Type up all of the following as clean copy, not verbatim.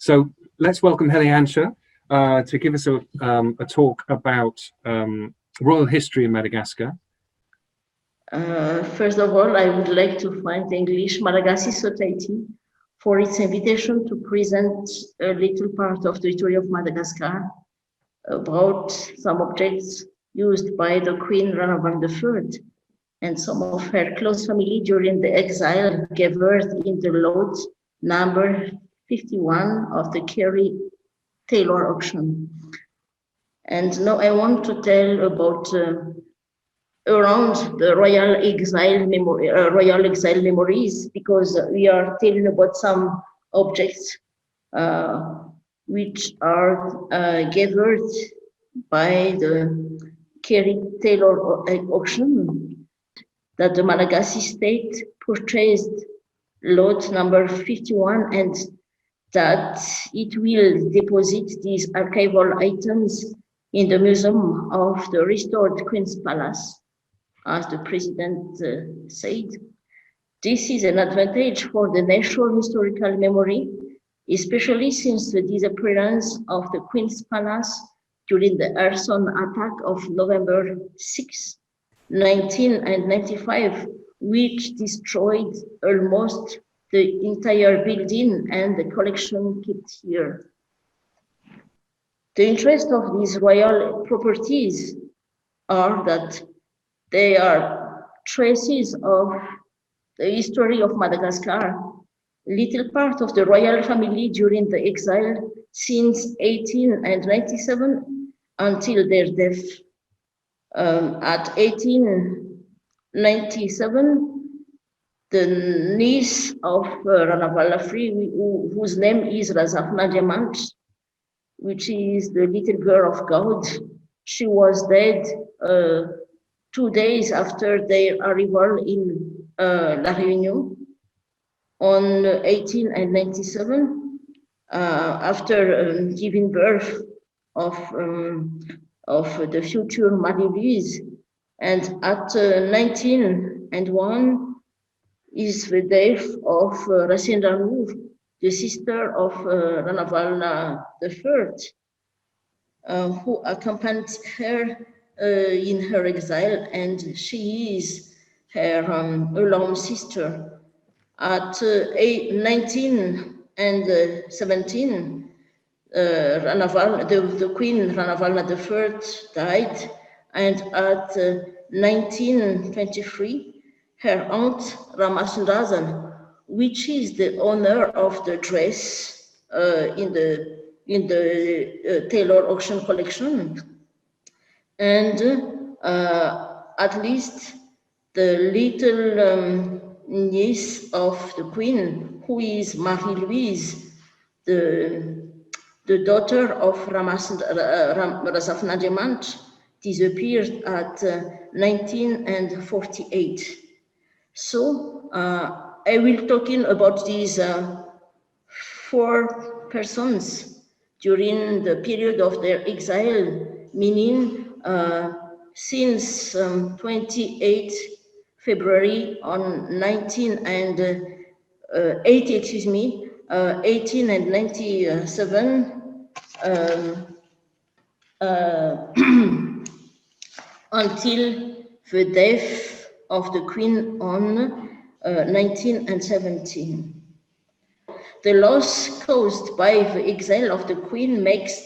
So let's welcome Helihanta to give us a talk about royal history in Madagascar. First of all, I would like to thank the Anglo-Malagasy Society for its invitation to present a little part of the history of Madagascar about some objects used by the Queen Ranavalona III and some of her close family during the exile gathered in the lot number 51 of the Kerry Taylor auction. And now I want to tell about around the royal exile memories, because we are telling about some objects which are gathered by the Kerry Taylor auction that the Malagasy state purchased lot number 51, and that it will deposit these archival items in the museum of the restored Queen's Palace, as the president said. This is an advantage for the national historical memory, especially since the disappearance of the Queen's Palace during the arson attack of November 6, 1995, which destroyed almost the entire building and the collection kept here. The interest of these royal properties are that they are traces of the history of Madagascar, little part of the royal family during the exile since 1897 until their death. At 1897, the niece of Ranavalona III, whose name is Razafna Diamant, which is the little girl of God, she was dead 2 days after their arrival in La Réunion on 1897, after giving birth of the future Marie-Louise. And at 1901 is the death of Racinda, the sister of Ranavalona III, who accompanied her in her exile, and she is her alone sister. At 1917, the Queen Ranavalona III died, and at 1923, her aunt Ramasundasan, which is the owner of the dress in the Taylor auction collection, and at least the little niece of the Queen, who is Marie-Louise, the daughter of Razafna Diamant, disappeared at 1948. So I will talking about these 4 persons during the period of their exile, meaning since 28 February on 1897 until the death of the Queen on 1917. The loss caused by the exile of the Queen makes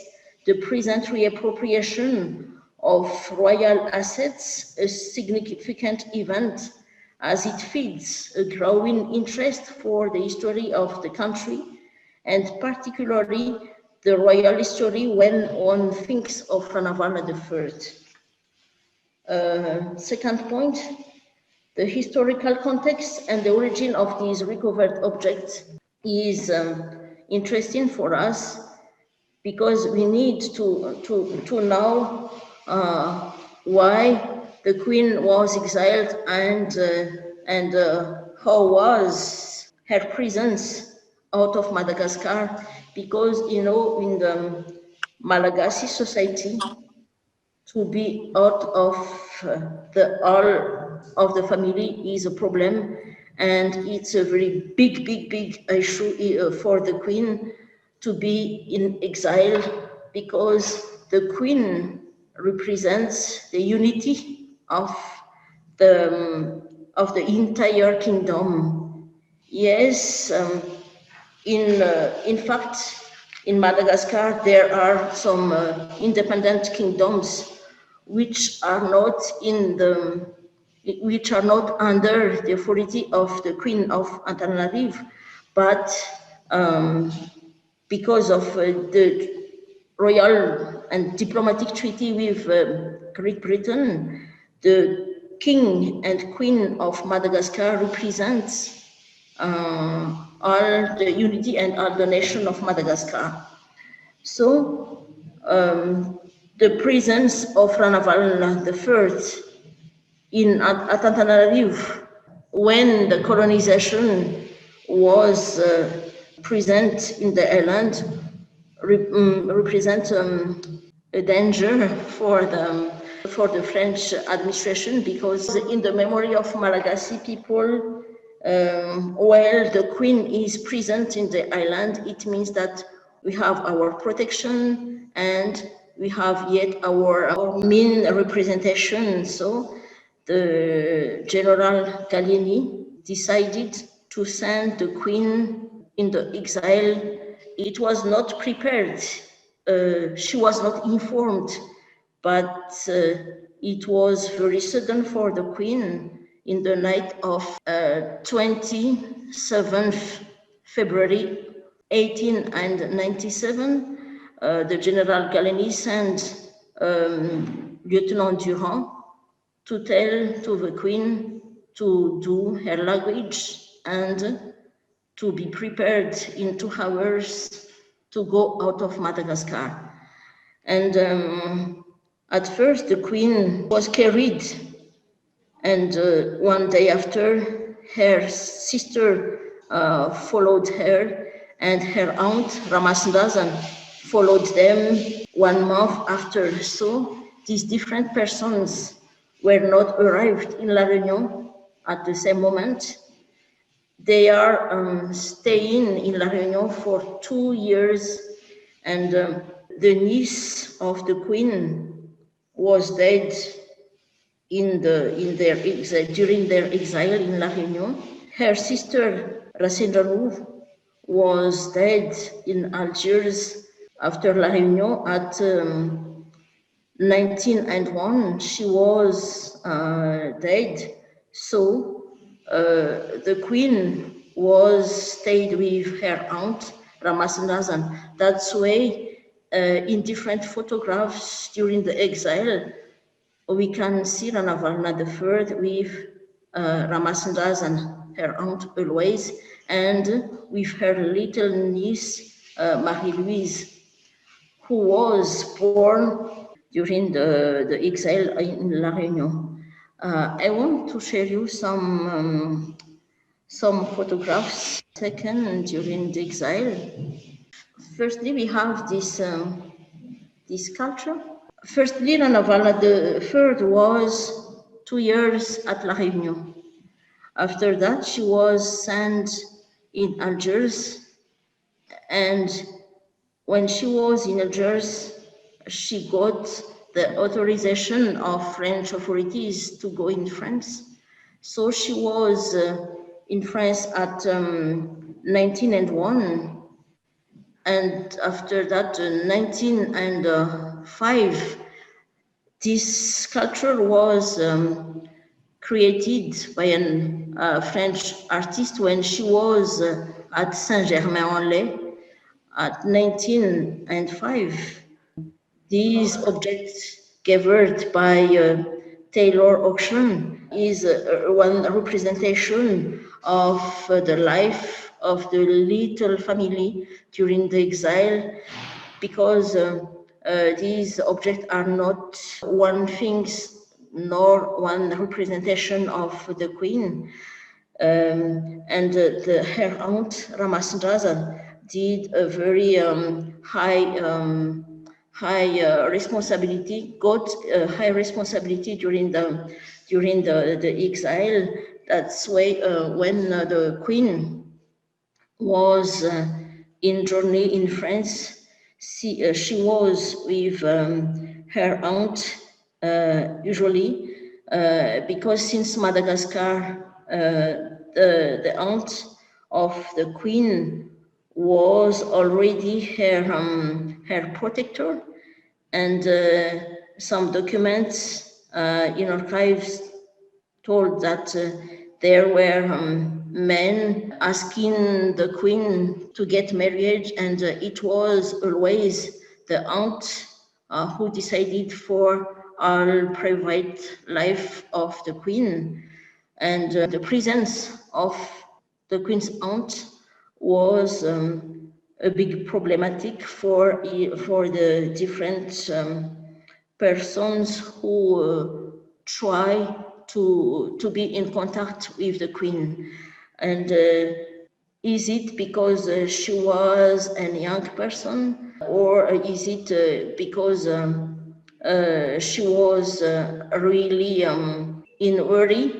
the present reappropriation of royal assets a significant event, as it feeds a growing interest for the history of the country, and particularly the royal history when one thinks of Ranavalona III. Second point, the historical context and the origin of these recovered objects is interesting for us, because we need to know why the Queen was exiled and how was her presence out of Madagascar, because in the Malagasy Society, to be out of all of the family is a problem, and it's a very big issue for the Queen to be in exile because the queen represents the unity of the entire kingdom. Yes, in fact, in Madagascar there are some independent kingdoms which are not under the authority of the Queen of Antananarivo, but because of the royal and diplomatic treaty with Great Britain, the King and Queen of Madagascar represents all the unity and all the nation of Madagascar. So the presence of Ranavalona III in Antananarivo, when the colonization was present in the island, represent a danger for the French administration, because in the memory of Malagasy people, while the Queen is present in the island, it means that we have our protection and we have yet our main representation. So the General Gallieni decided to send the Queen in the exile. It was not prepared. She was not informed, but it was very sudden for the Queen. In the night of 27th February 1897, the General Gallieni sent Lieutenant Durand to tell to the Queen to do her language and to be prepared in 2 hours to go out of Madagascar. And at first the Queen was carried, and one day after, her sister followed her, and her aunt Ramasandazan followed them 1 month after. So these different persons were not arrived in La Réunion at the same moment. They are staying in La Réunion for 2 years, and the niece of the Queen was dead during their exile in La Réunion. Her sister Rasendranou was dead in Algiers after La Réunion at 1901. She was dead. So the Queen stayed with her aunt Ramasandazan. That's why in different photographs during the exile, we can see Ranavalona III with Ramasandazan, her aunt always, and with her little niece Marie-Louise, who was born during the exile in La Réunion. I want to share you some photographs taken during the exile. Firstly, we have this sculpture. Firstly, Ranavalona III was 2 years at La Réunion. After that, she was sent in Algiers, and when she was in Algiers, she got the authorization of French authorities to go in France. So she was in France at 1901, and after that, 1905, this sculpture was created by a French artist when she was at Saint-Germain-en-Laye at 1905. These objects gathered by Taylor auction is one representation of the life of the little family during the exile, because these objects are not one thing nor one representation of the Queen. And her aunt Ramasandrasa did a very high responsibility, got high responsibility during the exile. That's why when the Queen was in journey in France. She was with her aunt usually, because since Madagascar, the aunt of the Queen was already her protector, and some documents in archives told that there were men asking the Queen to get married, and it was always the aunt who decided for all private life of the Queen. And the presence of the Queen's aunt was a big problematic for the different persons who try to be in contact with the Queen. And is it because she was a young person, or is it because she was really in worry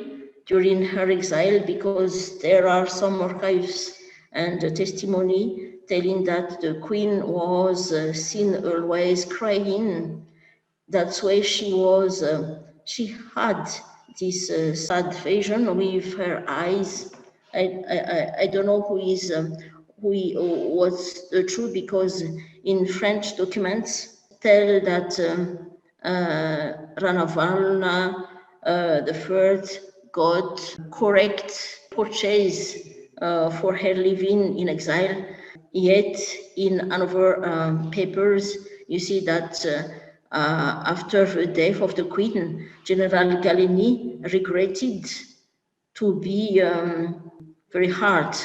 during her exile? Because there are some archives and testimony telling that the Queen was seen always crying. That's why she had this sad vision with her eyes. I don't know what's the truth, because in French documents tell that Ranavalona III got correct purchase for her living in exile. Yet in other papers, you see that after the death of the Queen, General Gallieni regretted to be very hard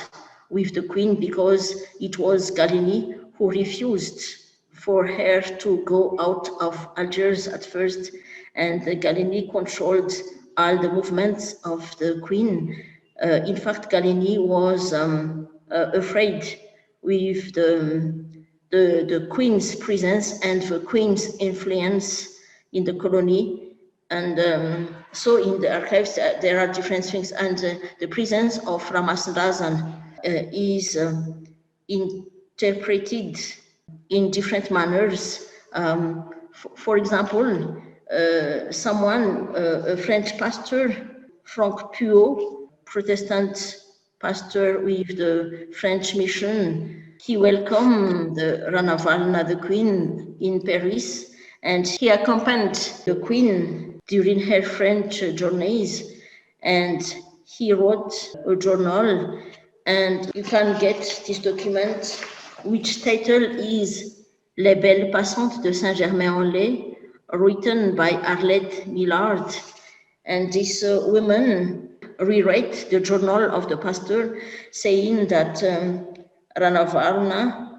with the Queen, because it was Gallieni who refused for her to go out of Algiers at first, and Gallieni controlled all the movements of the Queen. In fact, Gallieni was afraid with the Queen's presence and the Queen's influence in the colony. And so in the archives, there are different things, and the presence of Ramasdasan is interpreted in different manners. For example, a French pastor, Franck Puot, Protestant pastor with the French mission, he welcomed the Ranavalona, the Queen, in Paris, and he accompanied the Queen during her French journeys, and he wrote a journal, and you can get this document, which title is Les Belles Passantes de Saint-Germain-en-Laye, written by Arlette Millard. And this woman rewrite the journal of the pastor, saying that Ranavalona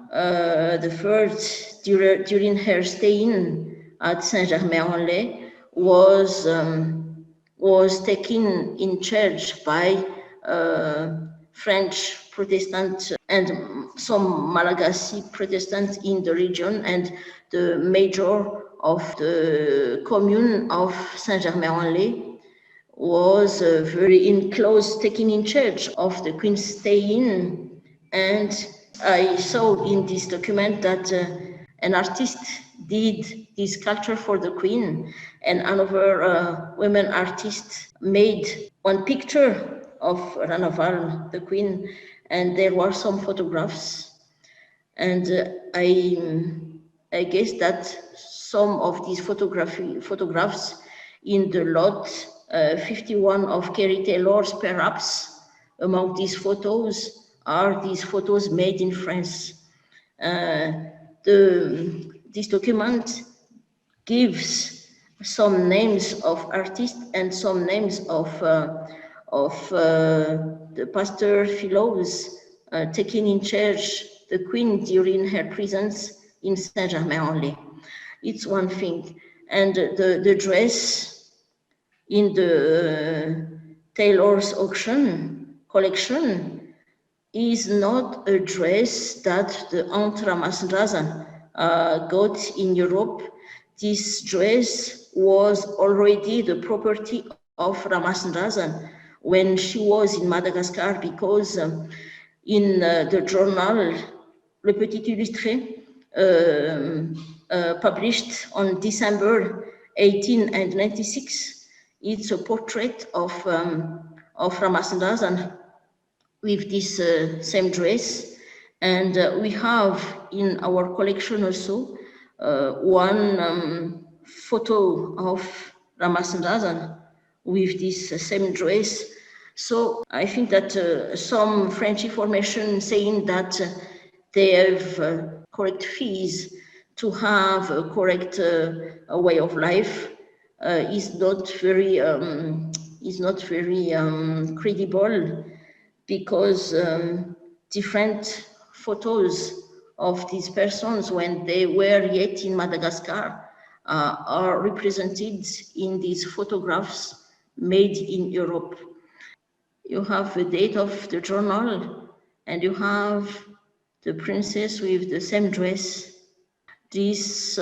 the first, during her staying at Saint-Germain-en-Laye, was taken in charge by French Protestant and some Malagasy Protestant in the region, and the major of the commune of Saint-Germain-en-Laye was very in close taking in charge of the Queen's staying. And I saw in this document that an artist did this sculpture for the Queen, and another women artist made one picture of Ranaval, the Queen, and there were some photographs. And I guess that some of these photographs in the lot 51 of Kerry Taylor's, perhaps among these photos are these photos made in France. This document gives some names of artists and some names of the pastor fellows taking in charge the Queen during her presence in Saint-Germain-en-Laye. It's one thing. And the dress in the Taylor's auction collection is not a dress that the Aunt Ramasdasan got in Europe. This dress was already the property of Ramasdasan when she was in Madagascar, because in the journal Le Petit Illustré, published on December 1896. It's a portrait of Ramasandasan with this same dress. And we have in our collection also one photo of Ramasandasan with this same dress. So I think that some French information saying that they have correct fees to have a correct way of life is not very credible, because different photos of these persons when they were yet in Madagascar are represented in these photographs made in Europe. You have the date of the journal, and you have the princess with the same dress. This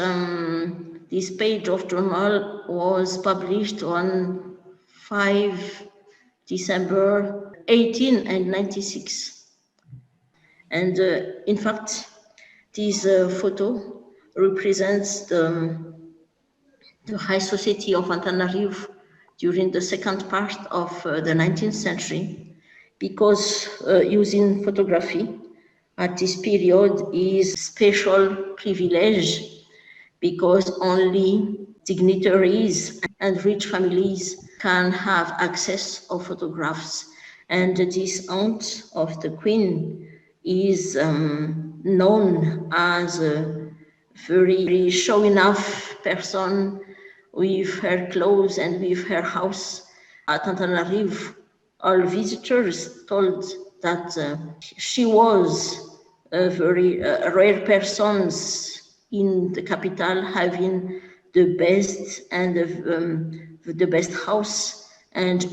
page of journal was published on 5 December 1896. And in fact, this photo represents the High Society of Antananarivo during the second part of the 19th century, because using photography at this period is special privilege, because only dignitaries and rich families can have access of photographs. And this aunt of the Queen is known as a very show enough person with her clothes and with her house at Antananarivo. All visitors told that she was a very rare person in the capital, having the best and the best house, and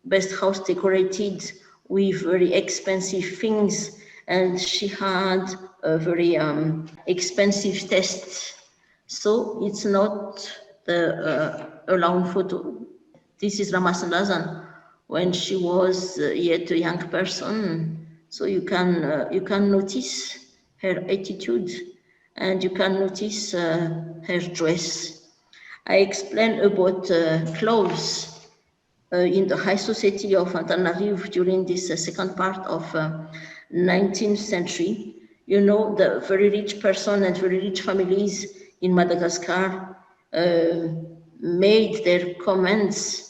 best house decorated with very expensive things, and she had a very expensive taste. So it's not the alone photo. This is Ramasandasan when she was yet a young person. So you can notice her attitude, and you can notice her dress. I explained about clothes in the High Society of Antananarivo during this second part of 19th century. You know, the very rich person and very rich families in Madagascar made their comments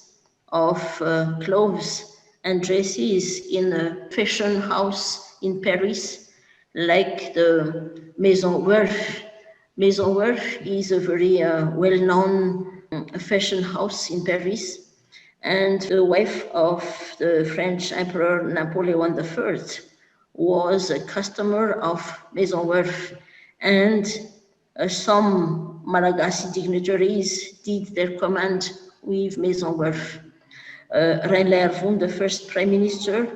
of clothes and dresses in a fashion house in Paris, like the Maison Werf. Maison Werf is a very well-known fashion house in Paris, and the wife of the French Emperor Napoleon III was a customer of Maison Werf, and some Malagasy dignitaries did their command with Maison Werf. Reine the first prime minister,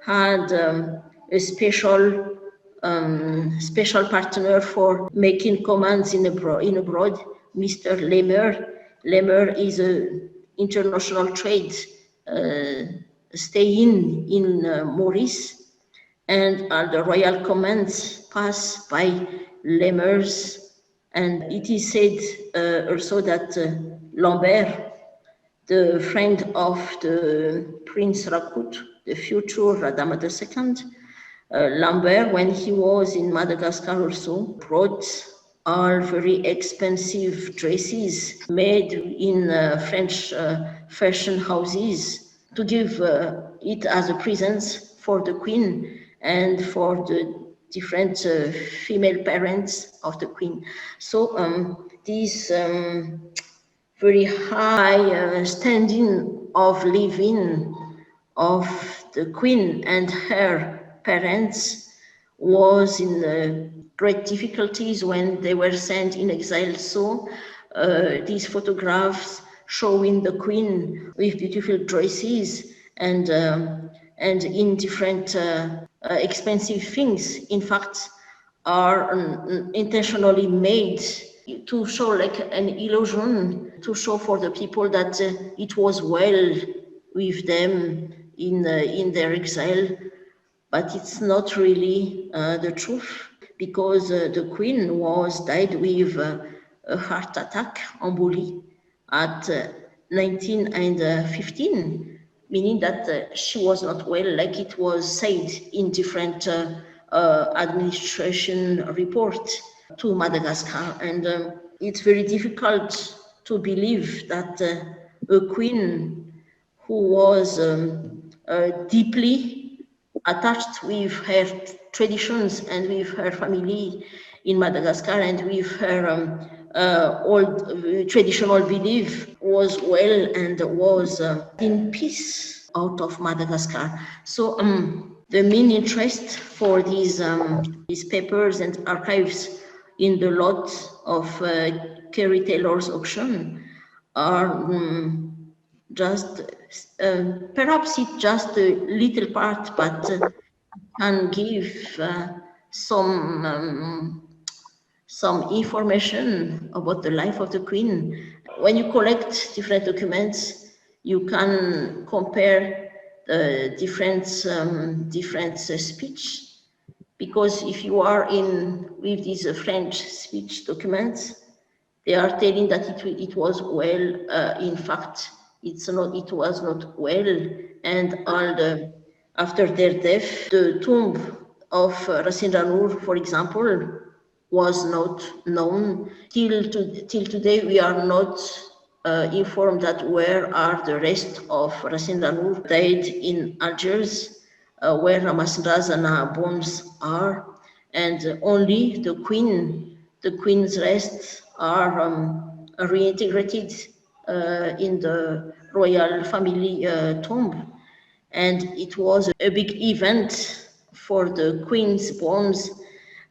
had a special partner for making commands in abroad, Mr. Lemer. Lemer is an international trade staying in Maurice, and the royal commands pass by Lemers. And it is said also that Lambert, the friend of the Prince Rakut, the future Radama II, Lambert, when he was in Madagascar also, brought all very expensive dresses made in French fashion houses to give it as a present for the Queen and for the different female parents of the Queen. So this very high standing of living of the Queen and her parents was in great difficulties when they were sent in exile. So these photographs showing the Queen with beautiful dresses and in different expensive things, in fact, are intentionally made to show like an illusion, to show for the people that it was well with them in their exile. but it's not really the truth, because the queen died with a heart attack, emboli, at 19 and 15, meaning that she was not well, like it was said in different administration reports to Madagascar. And it's very difficult to believe that a queen who was deeply attached with her traditions and with her family in Madagascar and with her old traditional belief, was well and was in peace out of Madagascar. So the main interest for these papers and archives in the lot of Kerry Taylor's auction are just perhaps it's just a little part, but can give some information about the life of the queen. When you collect different documents, you can compare the different speech, because if you are in with these French speech documents, they are telling that it was well. In fact, it was not well, and after their death, the tomb of Rasindranur, for example, was not known. Till today, we are not informed that where are the rest of Rasindranur died in Algiers, where Ramasindrazana bones are, and only the queen's rests are reintegrated in the royal family tomb. And it was a big event for the queen's bones,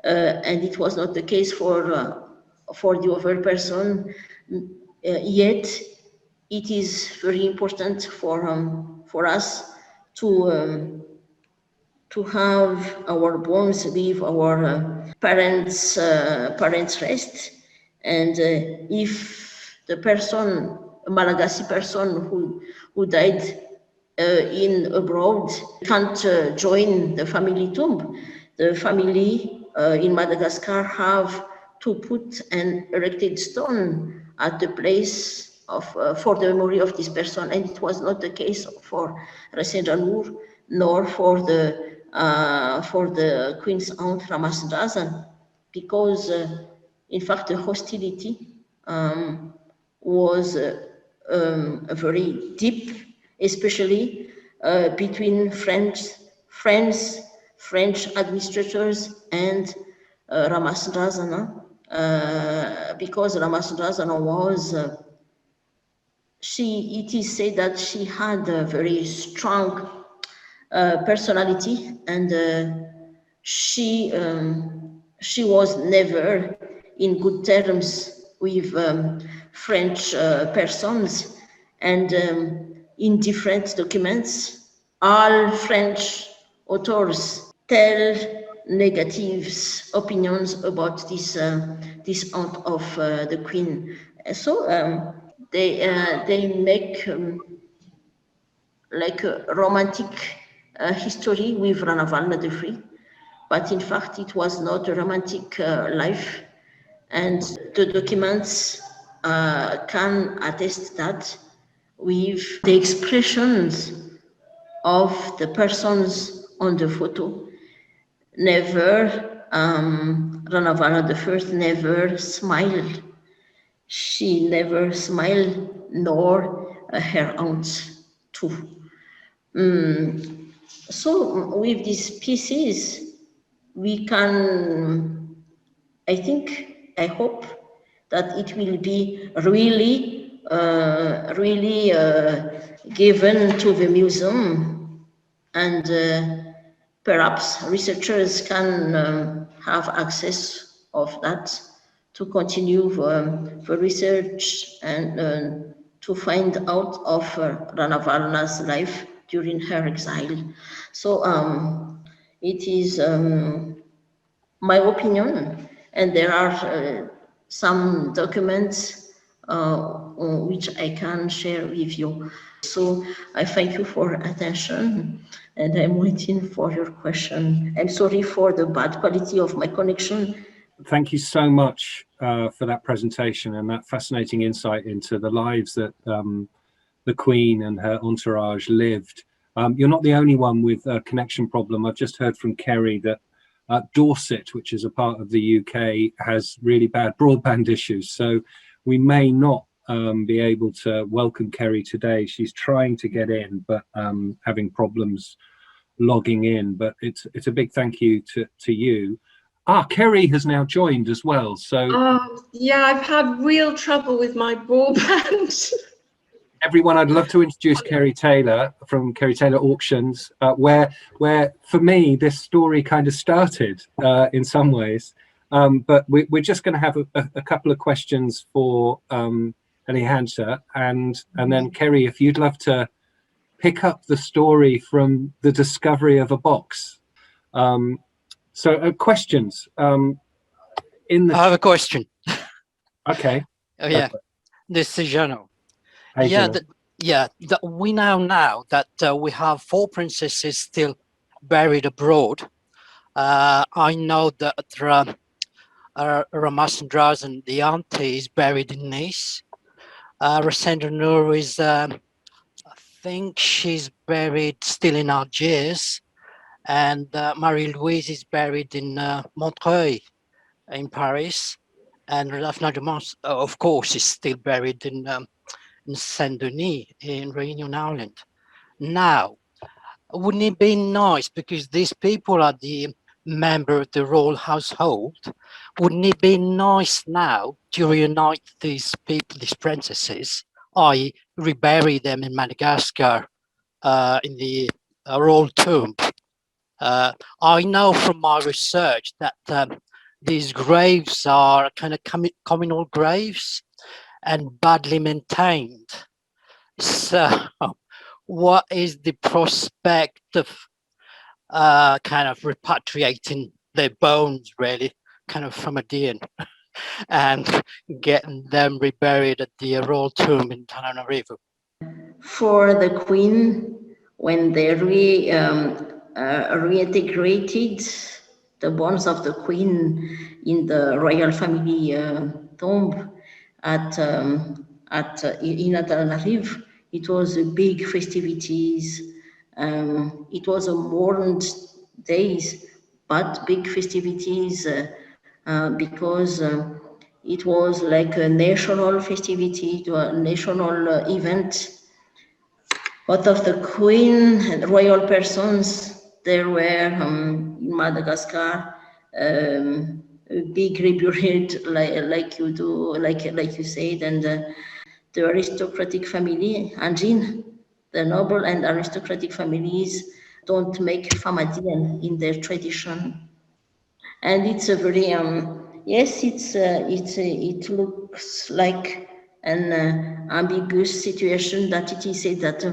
and it was not the case for the other person. Yet it is very important for us to have our bones with our parents' rest. And if the person, a Malagasy person who died in abroad, can't join the family tomb, the family in Madagascar have to put an erected stone at the place of for the memory of this person, and it was not the case for Rasindranur nor for the queen's aunt Ramasindrazan, because in fact the hostility was very deep, especially between French administrators and Ramasindrazana, because Ramasindrazana was it is said that she had a very strong personality, and she was never in good terms with French persons, and in different documents, all French authors tell negative opinions about this aunt of the queen. So they make like a romantic history with Ranavalona III, but in fact it was not a romantic life, and the documents can attest that with the expressions of the persons on the photo. Never, Ranavalona I never smiled. She never smiled, nor her aunt too. So with these pieces, we can, I hope that it will be really given to the museum, and perhaps researchers can have access of that to continue the research and to find out of Ranavalona's life during her exile. So it is my opinion, and there are some documents which I can share with you. So I thank you for attention, and I'm waiting for your question. I'm sorry for the bad quality of my connection. Thank you so much for that presentation and that fascinating insight into the lives that the Queen and her entourage lived. You're not the only one with a connection problem. I've just heard from Kerry that Dorset, which is a part of the UK, has really bad broadband issues. So we may not be able to welcome Kerry today. She's trying to get in, but having problems logging in. But it's a big thank you to you. Kerry has now joined as well. So yeah, I've had real trouble with my broadband. Everyone, I'd love to introduce Kerry Taylor from Kerry Taylor Auctions, where for me this story kind of started in some ways. But we're just going to have a couple of questions for Helihanta, and then Kerry, if you'd love to pick up the story from the discovery of a box. So questions. I have a question. Okay. Oh yeah, this is Jano. Hey, We know that we have 4 princesses still buried abroad. I know that Ramasandra's the auntie is buried in Nice. Rasendra Noor is, I think she's buried still in Algiers, and Marie-Louise is buried in Montreuil in Paris, and Daphne Dumont, of course, is still buried in Saint-Denis in Réunion Island. Now, wouldn't it be nice, because these people are the member of the royal household, wouldn't it be nice now to reunite these people, these princesses, i.e. rebury them in Madagascar in the royal tomb? I know from my research that these graves are kind of communal graves and badly maintained. So what is the prospect of kind of repatriating their bones, really, kind of from Aegean, and getting them reburied at the royal tomb in Antananarivo? For the Queen, when they reintegrated the bones of the Queen in the royal family tomb in Antananarivo, it was a big festivities. It was a mourned days, but big festivities because it was like a national festivity, a national event. Both of the Queen and royal persons, there were in Madagascar, a big reburied like you do, like you said, and the aristocratic family, Angin, the noble and aristocratic families don't make famadian in their tradition, and it's a very yes, it looks like an ambiguous situation that it is said that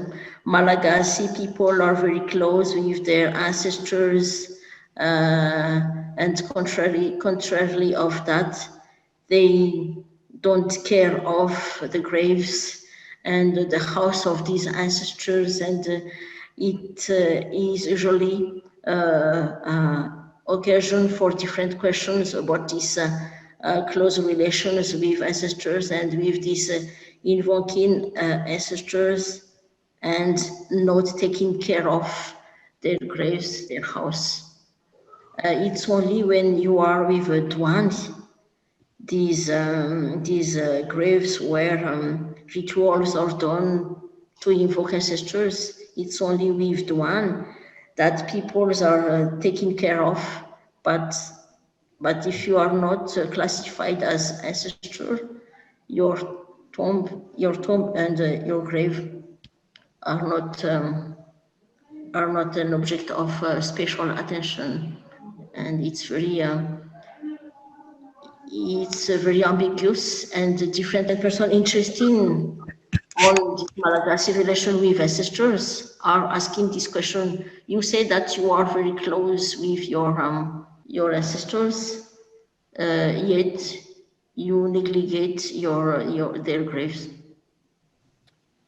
Malagasy people are very close with their ancestors, and contrarily of that, they don't care of the graves and the house of these ancestors, and it is usually occasion for different questions about these close relations with ancestors and with these invoking ancestors and not taking care of their graves, their house. It's only when you are with a Dwan, these graves where rituals are done to invoke ancestors. It's only with Dwan that peoples are taken care of, but if you are not classified as ancestor, your tomb and your grave are not an object of special attention, and it's very ambiguous and different person interesting on this Malagasy relation with ancestors are asking this question. You say that you are very close with your ancestors, yet you negligate their graves.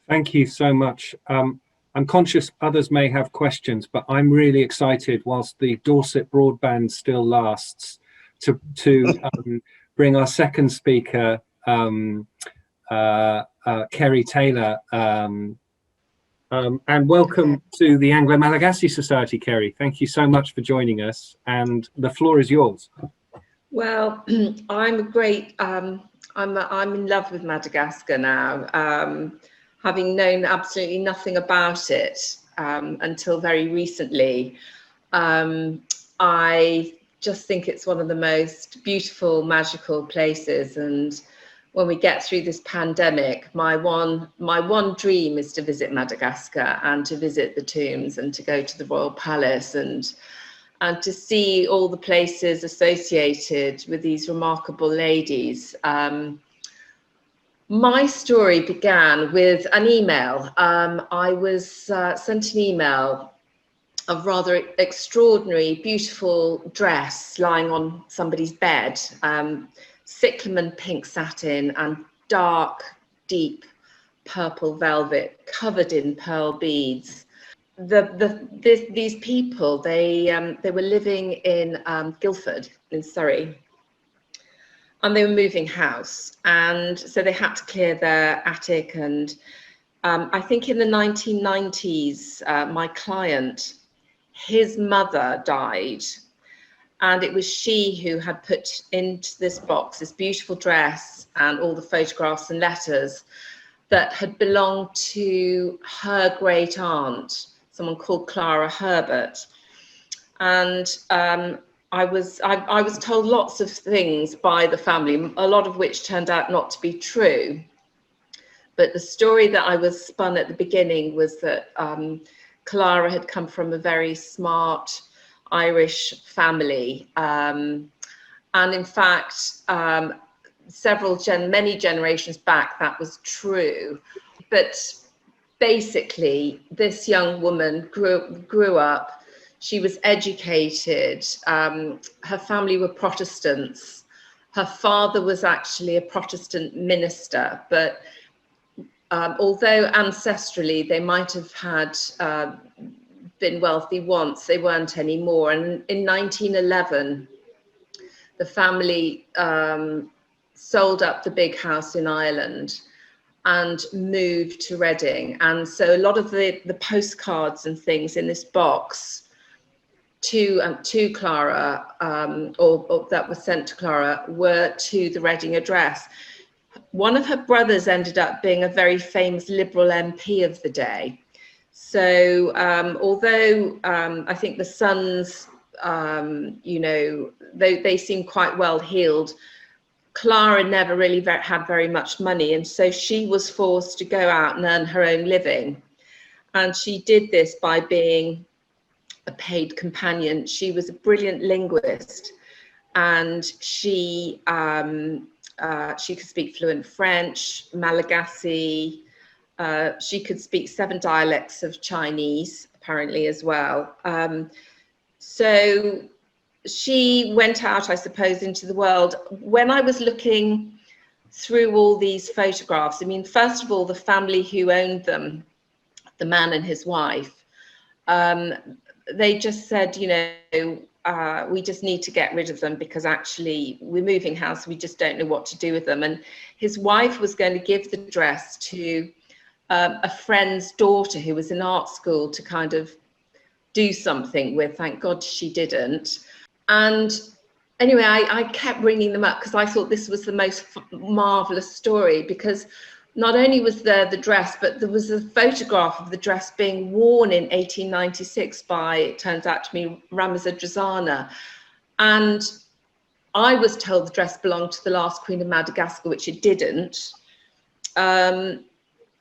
Thank you so much. I'm conscious others may have questions, but I'm really excited, whilst the Dorset broadband still lasts, to bring our second speaker, Kerry Taylor. And welcome to the Anglo-Malagasy Society, Kerry. Thank you so much for joining us, and the floor is yours. Well, I'm in love with Madagascar now, having known absolutely nothing about it until very recently. I just think it's one of the most beautiful, magical places, and when we get through this pandemic, my one dream is to visit Madagascar and to visit the tombs and to go to the Royal Palace and to see all the places associated with these remarkable ladies. My story began with an email. I was sent an email of rather extraordinary, beautiful dress lying on somebody's bed. Cyclamen pink satin and dark, deep purple velvet covered in pearl beads. These people, they were living in Guildford in Surrey, and they were moving house, and so they had to clear their attic. And I think in the 1990s, my client, his mother died. And it was she who had put into this box this beautiful dress and all the photographs and letters that had belonged to her great aunt, someone called Clara Herbert. And I was told lots of things by the family, a lot of which turned out not to be true. But the story that I was spun at the beginning was that Clara had come from a very smart Irish family, and in fact, many generations back, that was true. But basically, this young woman grew up. She was educated. Her family were Protestants. Her father was actually a Protestant minister, but although ancestrally they might have had been wealthy once, they weren't anymore. And in 1911, the family sold up the big house in Ireland and moved to Reading. And so a lot of the postcards and things in this box to Clara, or that was sent to Clara, were to the Reading address. One of her brothers ended up being a very famous Liberal MP of the day. So although I think the sons, they seem quite well heeled, Clara never really had very much money. And so she was forced to go out and earn her own living. And she did this by being a paid companion. She was a brilliant linguist, and she could speak fluent French, Malagasy. She could speak 7 dialects of Chinese, apparently, as well. So she went out, I suppose, into the world. When I was looking through all these photographs, I mean, first of all, the family who owned them, the man and his wife, they just said, we just need to get rid of them because actually we're moving house. We just don't know what to do with them. And his wife was going to give the dress to a friend's daughter who was in art school to kind of do something with. Thank God she didn't. And anyway, I kept ringing them up because I thought this was the most marvelous story, because not only was there the dress, but there was a photograph of the dress being worn in 1896 by, it turns out to me, Ramazzodrazzana. And I was told the dress belonged to the last Queen of Madagascar, which it didn't.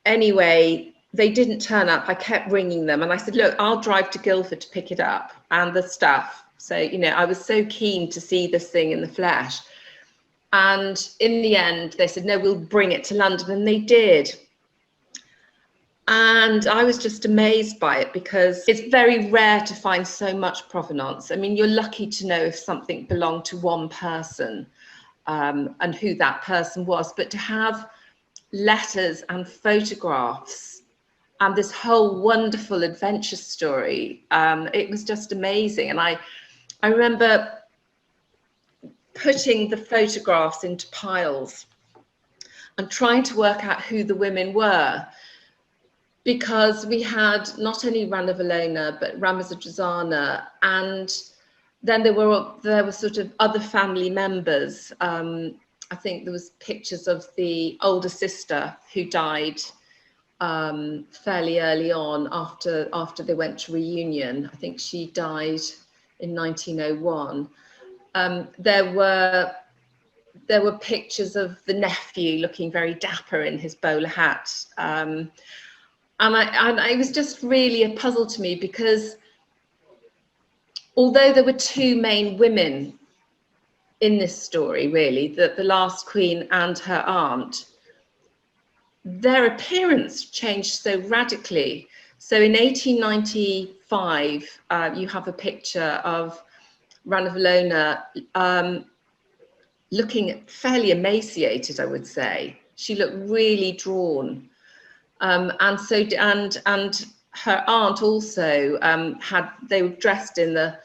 Anyway, they didn't turn up. I kept ringing them and I said, look, I'll drive to Guildford to pick it up and the stuff. So, I was so keen to see this thing in the flesh. And in the end, they said, no, we'll bring it to London. And they did. And I was just amazed by it because it's very rare to find so much provenance. I mean, you're lucky to know if something belonged to one person. and who that person was, but to have letters and photographs and this whole wonderful adventure story, it was just amazing. And I remember putting the photographs into piles and trying to work out who the women were, because we had not only Ranavalona but Ramazzadrazana, and then there were sort of other family members. I think there was pictures of the older sister who died fairly early on after they went to reunion. I think she died in 1901. There were pictures of the nephew looking very dapper in his bowler hat. And it was just really a puzzle to me, because although there were two main women in this story, really, the last queen and her aunt, their appearance changed so radically. So in 1895, you have a picture of Ranavalona looking fairly emaciated, I would say. She looked really drawn. And her aunt also they were dressed in the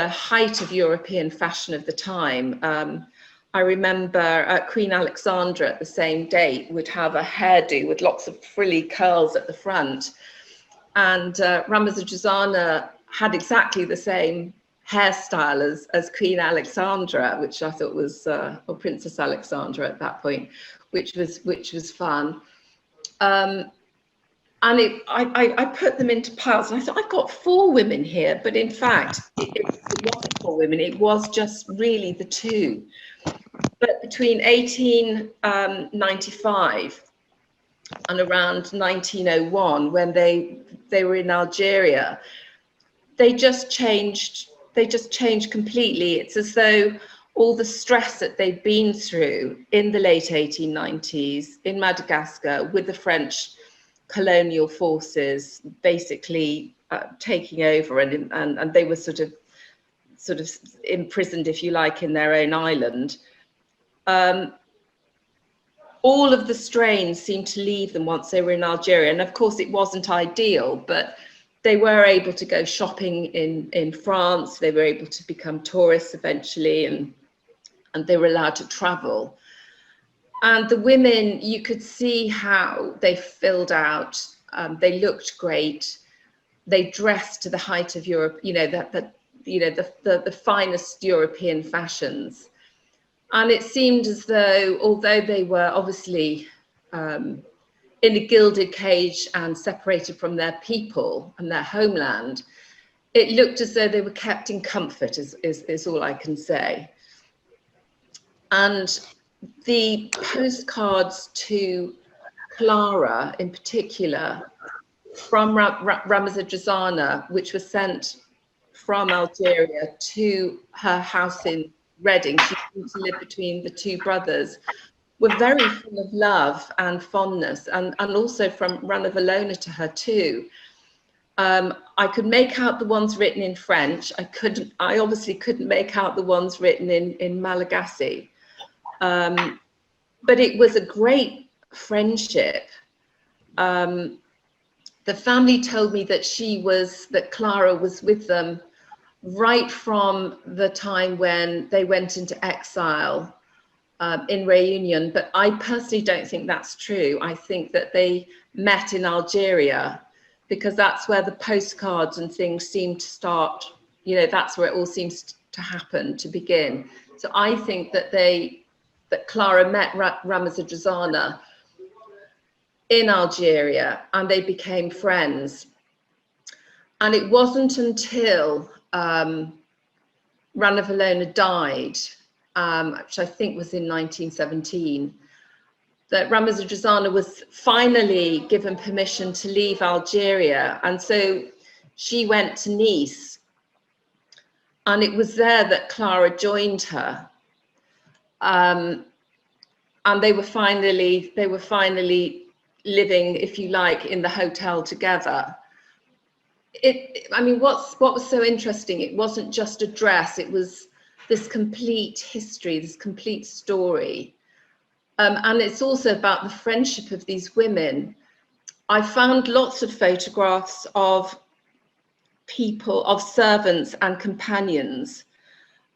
height of European fashion of the time. I remember Queen Alexandra at the same date would have a hairdo with lots of frilly curls at the front. And Ramazzadrazana had exactly the same hairstyle as Queen Alexandra, which I thought was, or Princess Alexandra at that point, which was fun. And I put them into piles, and I thought, I've got 4 women here, but in fact, it wasn't 4 women, it was just really the 2. But between 1895 and around 1901, when they were in Algeria, they just changed completely. It's as though all the stress that they'd been through in the late 1890s in Madagascar with the French colonial forces basically taking over, and they were sort of imprisoned, if you like, in their own island. All of the strains seemed to leave them once they were in Algeria. And of course it wasn't ideal, but they were able to go shopping in France. They were able to become tourists eventually, and they were allowed to travel. And the women, you could see how they filled out. They looked great. They dressed to the height of Europe, the finest European fashions. And it seemed as though, although they were obviously in a gilded cage and separated from their people and their homeland, it looked as though they were kept in comfort, is all I can say. And the postcards to Clara in particular from Ramazzadrazana, which were sent from Algeria to her house in Reading, she used to live between the 2 brothers, were very full of love and fondness, and also from Ranavalona to her too. I could make out the ones written in French. I obviously couldn't make out the ones written in Malagasy. But it was a great friendship. The family told me that Clara was with them right from the time when they went into exile in Reunion, but I personally don't think that's true. I think that they met in Algeria, because that's where the postcards and things seem to start, that's where it all seems to happen, to begin. So I think that Clara met Ramazzadrazana in Algeria and they became friends. And it wasn't until Ranavalona died, which I think was in 1917, that Ramazzadrazana was finally given permission to leave Algeria. And so she went to Nice, and it was there that Clara joined her. And they were finally living, if you like, in the hotel together. What was so interesting, it wasn't just a dress, it was this complete history, this complete story. And it's also about the friendship of these women. I found lots of photographs of people, of servants and companions.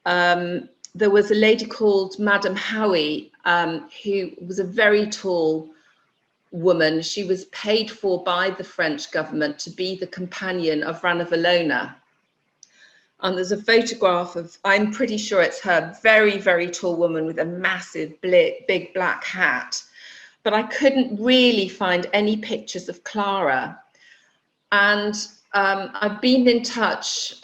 There was a lady called Madame Howie, who was a very tall woman. She was paid for by the French government to be the companion of Ranavalona. And there's a photograph of, I'm pretty sure it's her, very, very tall woman with a massive big black hat. But I couldn't really find any pictures of Clara. And I've been in touch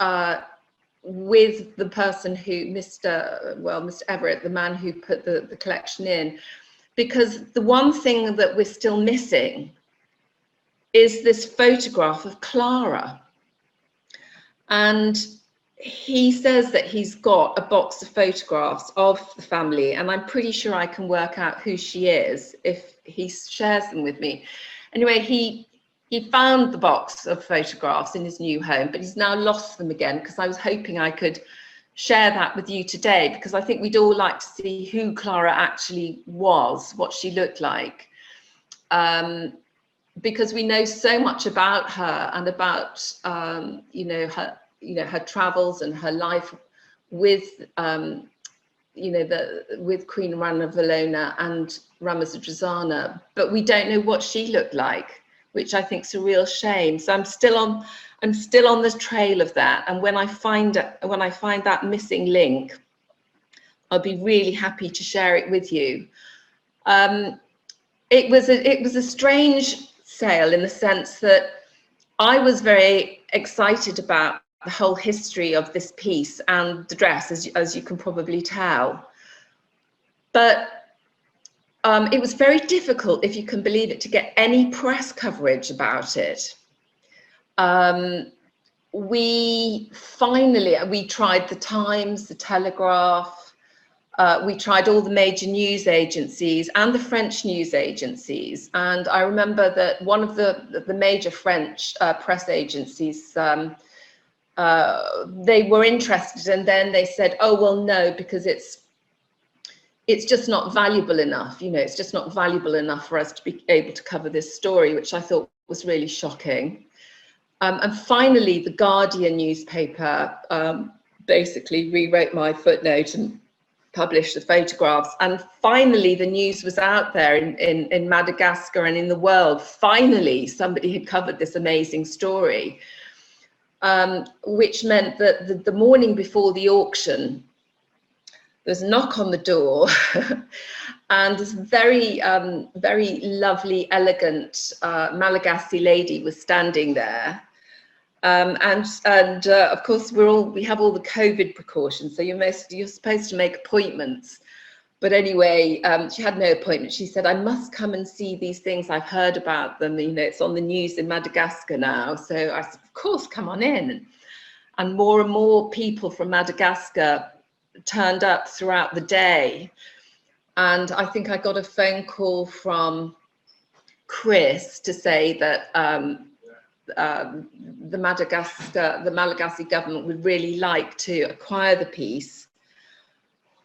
with the person who, Mr. Everett, the man who put the collection in, because the one thing that we're still missing is this photograph of Clara. And he says that he's got a box of photographs of the family, and I'm pretty sure I can work out who she is if he shares them with me. Anyway, he found the box of photographs in his new home, but he's now lost them again, because I was hoping I could share that with you today, because I think we'd all like to see who Clara actually was, what she looked like, because we know so much about her and about her travels and her life with with Queen Ranavalona and Rajaonarison, but we don't know what she looked like, which I think is a real shame. So I'm still on the trail of that, and when I find that missing link, I'll be really happy to share it with you. It was a strange sale in the sense that I was very excited about the whole history of this piece and the dress, as you can probably tell, but it was very difficult, if you can believe it, to get any press coverage about it. We tried the Times, the Telegraph, we tried all the major news agencies and the French news agencies. And I remember that one of the major French press agencies, they were interested, and then they said, oh, well, no, because it's just not valuable enough. It's just not valuable enough for us to be able to cover this story, which I thought was really shocking. And finally, the Guardian newspaper basically rewrote my footnote and published the photographs. And finally, the news was out there in Madagascar and in the world. Finally, somebody had covered this amazing story, which meant that the morning before the auction, there was a knock on the door and this very, very lovely, elegant Malagasy lady was standing there. And of course, we have all the COVID precautions, so you're supposed to make appointments. But anyway, she had no appointment. She said, I must come and see these things. I've heard about them. It's on the news in Madagascar now. So I said, of course, come on in. And more people from Madagascar turned up throughout the day. And I think I got a phone call from Chris to say that the Malagasy government would really like to acquire the piece.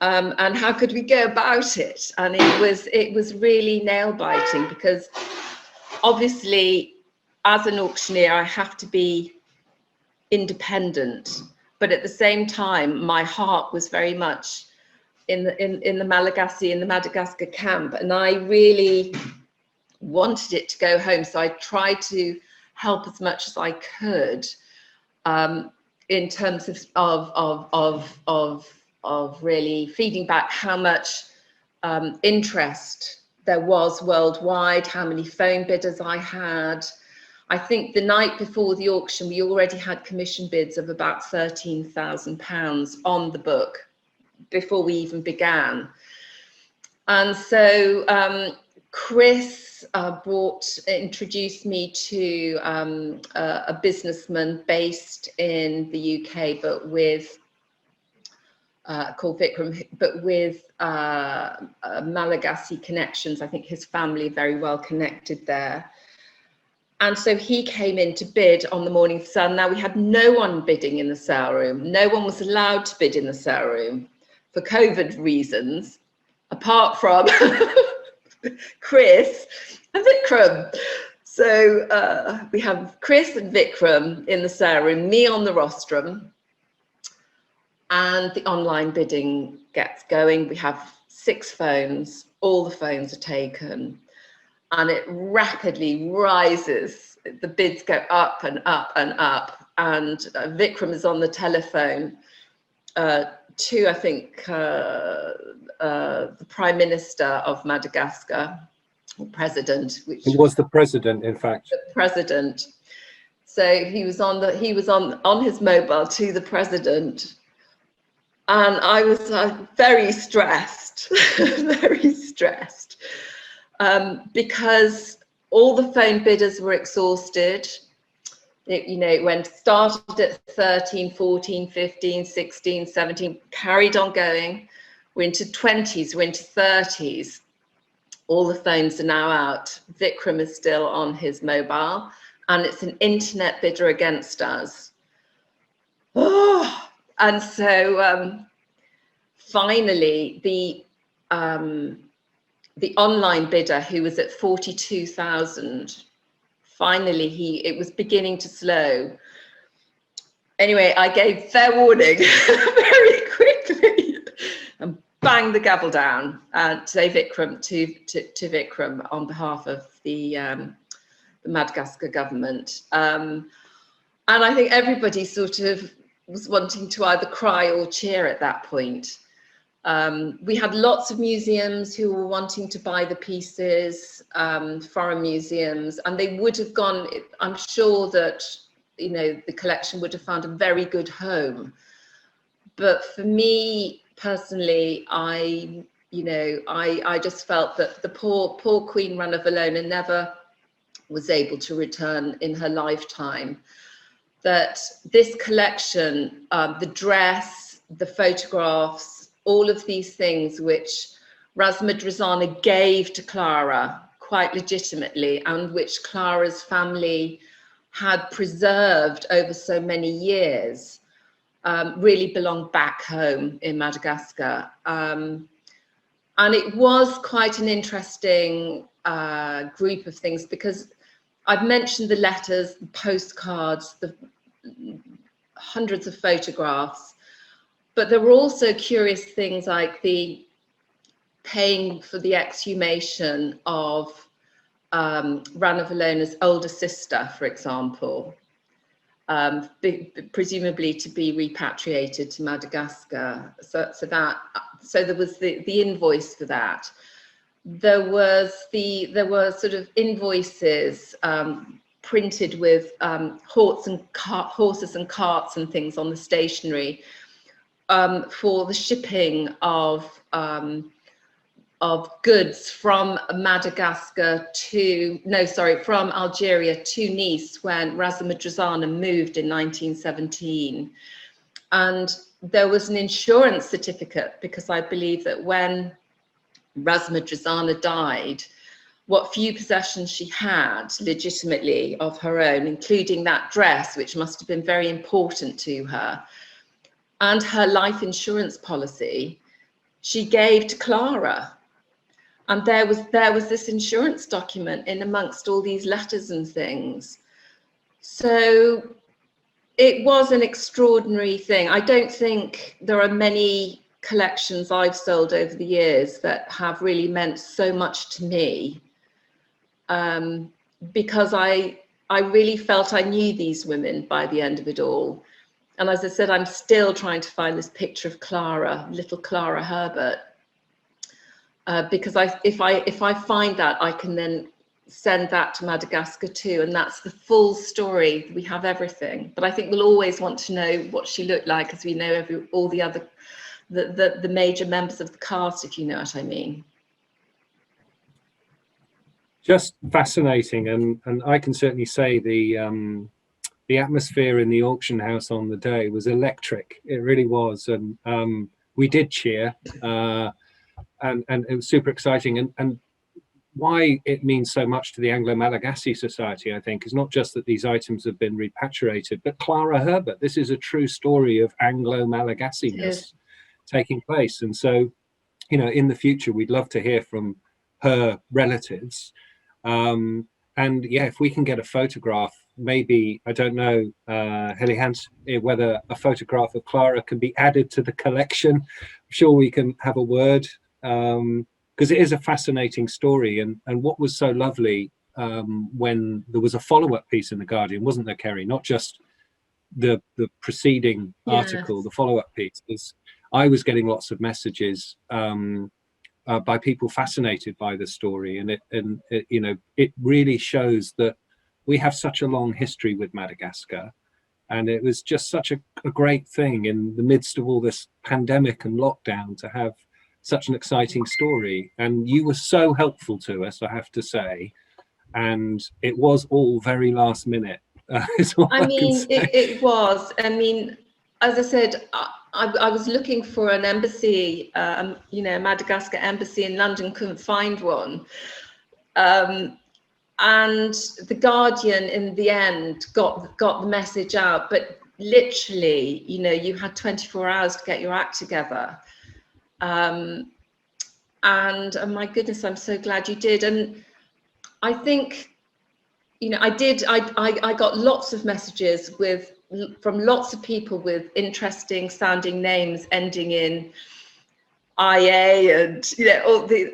And how could we go about it? And it was really nail-biting, because obviously as an auctioneer I have to be independent, but at the same time my heart was very much in the Madagascar camp, and I really wanted it to go home. So I tried to help as much as I could in terms of really feeding back how much interest there was worldwide, how many phone bidders I had. I think the night before the auction, we already had commission bids of about £13,000 on the book before we even began. And so Chris introduced me to a businessman based in the UK, but called Vikram, but with Malagasy connections. I think his family very well connected there. And so he came in to bid on the morning of the sale. Now we had no one bidding in the sale room. No one was allowed to bid in the sale room. for COVID reasons, apart from Chris and Vikram. So we have Chris and Vikram in the sale room, me on the rostrum, and the online bidding gets going. We have 6 phones, all the phones are taken, and it rapidly rises. The bids go up and up and up, and Vikram is on the telephone to, I think, the Prime Minister of Madagascar, or President, which it was the president, in fact. The President. So he was on his mobile to the President, and I was very stressed, very stressed, because all the phone bidders were exhausted. It started at 13, 14, 15, 16, 17, carried on going. We're into 20s, we're into 30s. All the phones are now out. Vikram is still on his mobile, and it's an internet bidder against us. Oh, and so finally, the online bidder, who was at 42,000, finally it was beginning to slow. Anyway, I gave fair warning very quickly and banged the gavel down to say Vikram, to Vikram on behalf of the Madagascar government. And I think everybody sort of was wanting to either cry or cheer at that point. We had lots of museums who were wanting to buy the pieces, foreign museums, and they would have gone, I'm sure that, the collection would have found a very good home. But for me personally, I just felt that the poor Queen Ranavalona never was able to return in her lifetime. That this collection, the dress, the photographs, all of these things which Razmudrazana gave to Clara quite legitimately, and which Clara's family had preserved over so many years, really belonged back home in Madagascar. And it was quite an interesting group of things, because I've mentioned the letters, the postcards, the hundreds of photographs, but there were also curious things like the paying for the exhumation of Ranavalona's older sister, for example, presumably to be repatriated to Madagascar. So there was the invoice for that. There were sort of invoices printed with horses and carts and things on the stationery for the shipping of goods from Madagascar from Algeria to Nice when Razmudrazana moved in 1917. And there was an insurance certificate, because I believe that when Razmudrazana died, what few possessions she had legitimately of her own, including that dress, which must have been very important to her, and her life insurance policy, she gave to Clara. And there was this insurance document in amongst all these letters and things. So it was an extraordinary thing. I don't think there are many collections I've sold over the years that have really meant so much to me, because I really felt I knew these women by the end of it all. And as I said, I'm still trying to find this picture of Clara, little Clara Herbert, because if I find that, I can then send that to Madagascar too, and that's the full story. We have everything, but I think we'll always want to know what she looked like, as we know all the other the major members of the cast, if you know what I mean. Just fascinating, and I can certainly say the atmosphere in the auction house on the day was electric. It really was, and we did cheer, and it was super exciting. And why it means so much to the Anglo-Malagasy Society, I think, is not just that these items have been repatriated, but Clara Herbert. This is a true story of Anglo-Malagasyness. taking place. And so, you know, in the future, we'd love to hear from her relatives. And yeah, if we can get a photograph, maybe, I don't know, Helihanta, whether a photograph of Clara can be added to the collection. I'm sure we can have a word, because it is a fascinating story. And what was so lovely, when there was a follow-up piece in The Guardian, wasn't there, Kerry? Not just the preceding article, the follow-up piece, is I was getting lots of messages by people fascinated by the story, and it, you know, it really shows that we have such a long history with Madagascar, and it was just such a great thing in the midst of all this pandemic and lockdown to have such an exciting story. And you were so helpful to us, I have to say, and it was all very last minute. I mean, it was. I mean, as I said, I was looking for an embassy, you know, a Madagascar embassy in London, couldn't find one. And The Guardian, in the end, got the message out, but literally, you know, you had 24 hours to get your act together. And oh my goodness, I'm so glad you did. And I think, you know, I got lots of messages from lots of people with interesting sounding names ending in IA, and you know,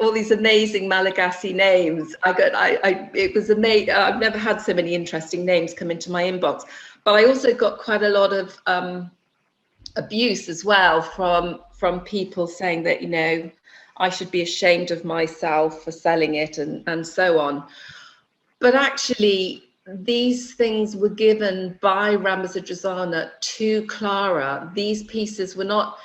all these amazing Malagasy names. It was amazing. I've never had so many interesting names come into my inbox, but I also got quite a lot of abuse as well from people saying that, you know, I should be ashamed of myself for selling it and so on. But actually, these things were given by Ramazzadrazana to Clara. These pieces were not,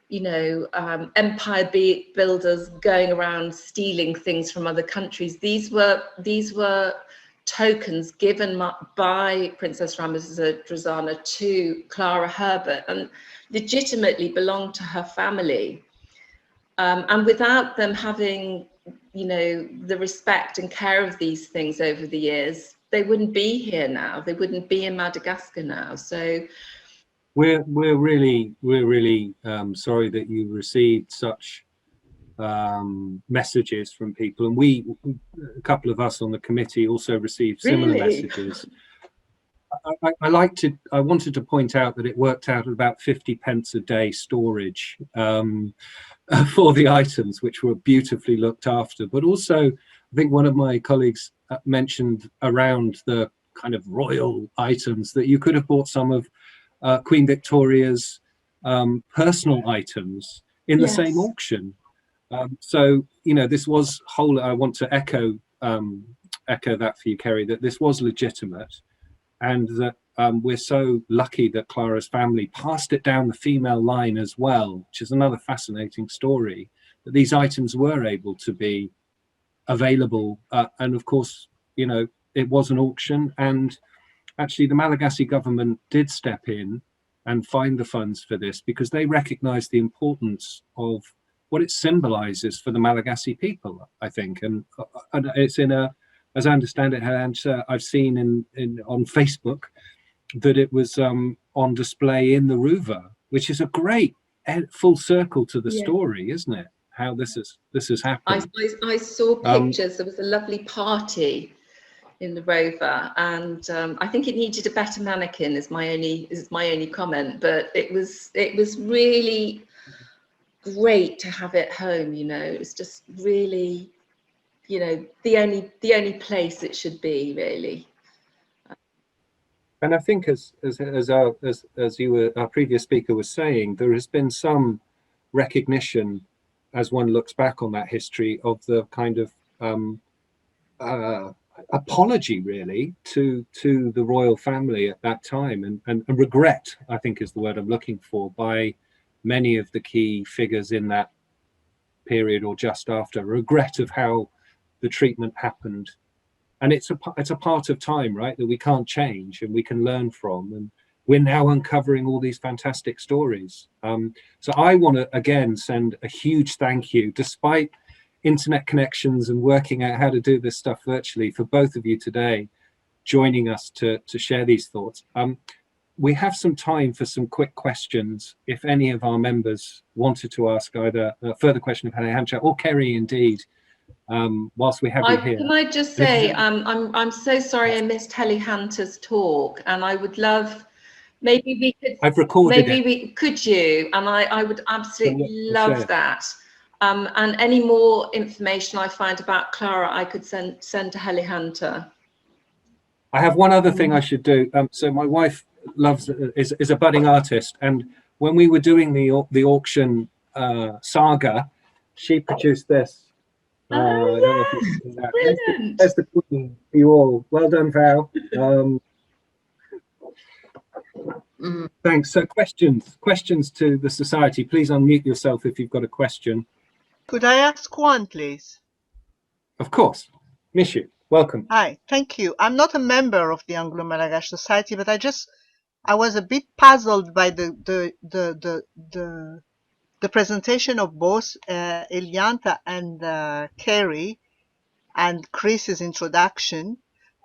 you know, empire builders going around stealing things from other countries. These were tokens given by Princess Ramazzadrazana to Clara Herbert and legitimately belonged to her family. And without them having, you know, the respect and care of these things over the years, they wouldn't be here now. They wouldn't be in Madagascar now. So we're really sorry that you received such messages from people, and a couple of us on the committee also received similar messages. I wanted to point out that it worked out at about 50 pence a day storage for the items, which were beautifully looked after. But also, I think one of my colleagues mentioned around the kind of royal items that you could have bought some of Queen Victoria's personal items in the same auction. So, you know, this was whole. I want to echo that for you, Kerry, that this was legitimate, and that we're so lucky that Clara's family passed it down the female line as well, which is another fascinating story, that these items were able to be available. And of course, you know, it was an auction, and actually the Malagasy government did step in and find the funds for this because they recognized the importance of what it symbolizes for the Malagasy people, I think. And it's in a, as I understand it, I've seen on Facebook that it was on display in the Ruva, which is a great full circle to the story, isn't it? How this has happened. I saw pictures. There was a lovely party in the Rover, and I think it needed a better mannequin. Is my only comment. But it was really great to have it home. You know, it's just really, you know, the only place it should be, really. And I think as our previous speaker was saying, there has been some recognition, as one looks back on that history, of the kind of apology, really, to the royal family at that time, and regret, I think, is the word I'm looking for, by many of the key figures in that period or just after. Regret of how the treatment happened. And it's a part of time, right, that we can't change and we can learn from. And we're now uncovering all these fantastic stories. So I want to, again, send a huge thank you, despite internet connections and working out how to do this stuff virtually, for both of you today joining us to share these thoughts. we have some time for some quick questions. If any of our members wanted to ask either a further question of Helihanta or Kerry, indeed, whilst we have you here. Can I just say, I'm so sorry I missed Helihanta's talk, and I would love, maybe we could. I've recorded it. Could you? And I would absolutely love that. And any more information I find about Clara, I could send to Helihanta. I have one other thing I should do. So my wife is a budding artist, and when we were doing the auction saga, she produced this. Brilliant. There's the Queen for you all. Well done, Val. Thanks. So questions to the society. Please unmute yourself if you've got a question. Could I ask one, please? Of course. Mishu, welcome. Hi, thank you. I'm not a member of the Anglo-Malagasy Society, but I was a bit puzzled by the presentation of both Helihanta and Kerry and Chris's introduction.